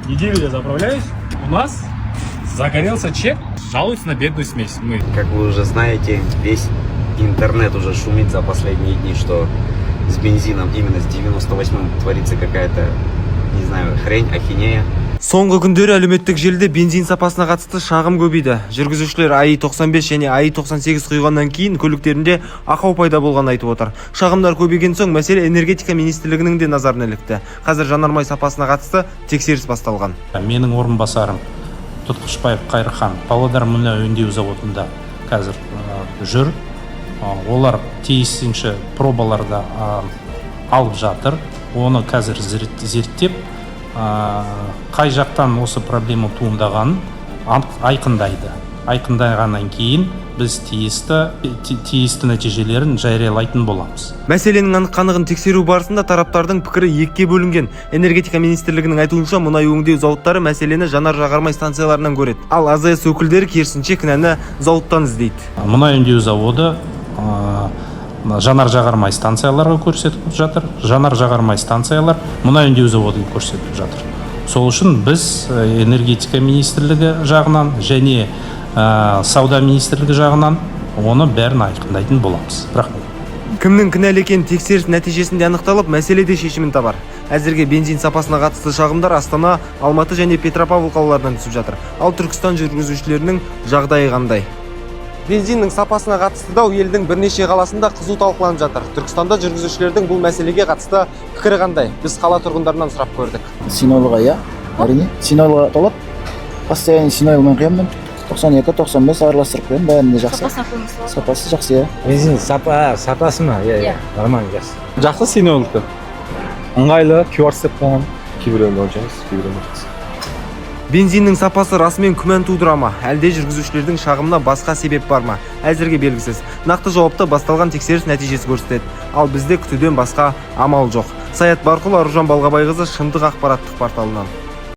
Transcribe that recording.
Неделю я заправляюсь, у нас загорелся чек, жалуется на бедную смесь. Как вы уже знаете, весь интернет уже шумит за последние дни, что с бензином именно с 98-м творится какая-то, не знаю, хрень, ахинея. Соңғы күндері әлеуметтік желіде бензин сапасына қатысты шағым көбейді. Жүргізушілер АИ-95 және АИ-98 құйғаннан кейін көліктерінде ақау пайда болғанын айтып отыр. Шағымдар көбейген соң мәселе энергетика министрлігінің де назарына ілікті. Қазір жанармай сапасына қатысты тексеріс басталған. Менің орынбасарым Тұтқышбаев Қайырхан Павлодар мұнай өңдеу заводында қазір жүр. Олар тиісінше пробаларда алып жатыр. Оны қазір зерттеп, қай жақтан осы проблема туындағанын айқындайды. Айқындағаннан кейін біз тиісті нәтижелерін жариялайтын боламыз. Мәселенің анық-қанығын тексеру барысында тараптардың пікірі екіге бөлінген. Энергетика министрлігінің айтуынша мұнай өңдеу зауыттары мәселені жанар-жағармай станцияларынан көреді. Ал АЗС өкілдері керісінше кінәні зауыттан іздейді. Мұнай өңдеу заводы жанар-жағармай станцияларға көрсетіп жатыр. Жанар-жағармай станциялар мұнай өңдеу заводын көрсетіп жатыр. Сол үшін біз энергетика министрлігі жағынан және сауда министрлігі жағынан оны бәрін айқындайтын боламыз. Рахмет. Кімнің кінәлі екенін тексеріс нәтижесінде анықталып, мәселе де шешімін табар. Әзірге бензин сапасына қатысты шағымдар Астана, Алматы және Петропавл қалаларынан түсіп жатыр. Ал Түркістан жүргізушілерінің жағдайы қандай? Бензиннің сапасына қатысты дау елдің бірнеше қаласында қызу талқыланып жатыр. Түркістанда жүргізушілердің бұл мәселеге қатысты пікірі қандай? Біз қала тұрғындарынан сұрап көрдік. Синойлыға, иә, әрине. Синойлыға толып, постоянно Синойлымен қиямын. 92-95 араластырып қоямын, бәрінде жақсы. Сапасы жақсы, иә. Бензин сапасы ма? Иә, нормально жақсы. Жақсы Синойлықты. Ыңғайлы, QR істеп қойған. Кейбіреуінде онша емес, кейбіреуінде жақсы. Бензиннің сапасы расымен күмән тудыра ма? Әлде жүргізушілердің шағымына басқа себеп бар ма? Әзірге белгісіз. Нақты жауапты басталған тексеріс нәтижесі көрсетеді. Ал бізде күтуден басқа амал жоқ. Саят Барқұл, Аружан Балғабайқызы, Шындық ақпараттық порталынан.